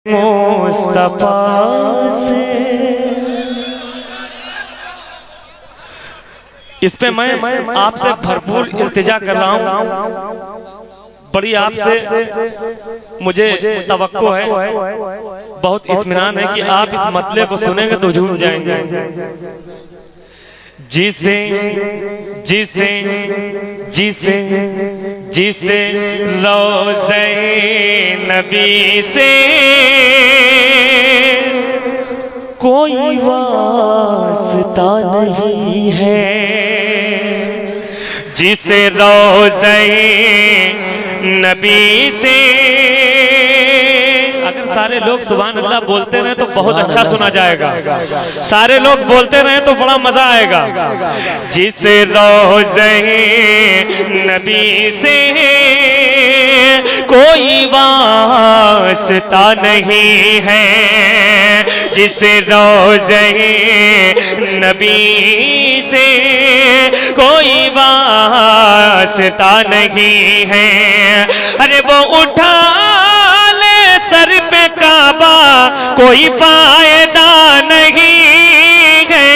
मुस्तफा से। इस पे मैं आपसे भरपूर इल्तिजा कर रहा हूँ, बड़ी आपसे मुझे तवक्को है, बहुत इत्मीनान है कि आप इस मतले को सुनेंगे तो झूम जाएंगे। जिसे जिसे जिसे जिसे रोज़े नबी से कोई वास्ता नहीं है, जिसे रोज़े नबी से। अगर सारे लोग सुभान अल्लाह बोलते रहे तो बहुत अच्छा सुना जाएगा, सारे लोग बोलते रहे तो बड़ा मजा आएगा। जिसे रोज़े नबी से कोई वास्ता नहीं है, जिसे रोज़े नबी से कोई वास्ता नहीं है। अरे वो उठा ले सर पे काबा कोई फायदा नहीं है,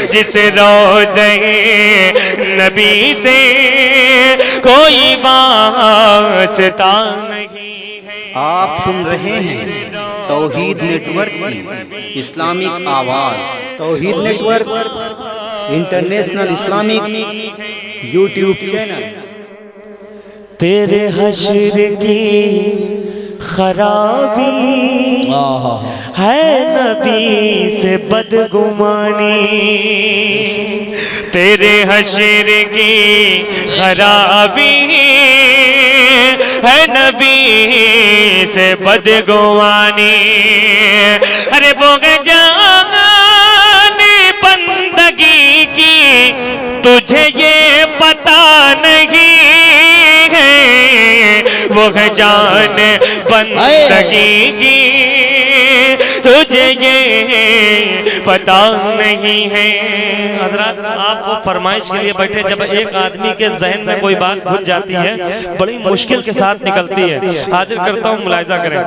जिसे रोज़े नबी से कोई वास्ता नहीं है। आप सुन रहे हैं तौहीद नेटवर्क की इस्लामिक आवाज। Tauheed network international Islamic YouTube channel. तेरे हश्र की खराबी है नबी से बदगुमानी, तेरे हश्र की खराबी है नबी से बदगुमानी। अरे बोगे जाने बंदगी की तुझे ये पता नहीं है, वो है जान बंदगी की तुझे ये पता नहीं है। हजरत आप वो फरमाइश के लिए बैठे, जब एक आदमी के जहन में कोई बात घुस जाती है बड़ी मुश्किल के साथ निकलती है। हाजिर करता हूँ, मुलाहिजा करें।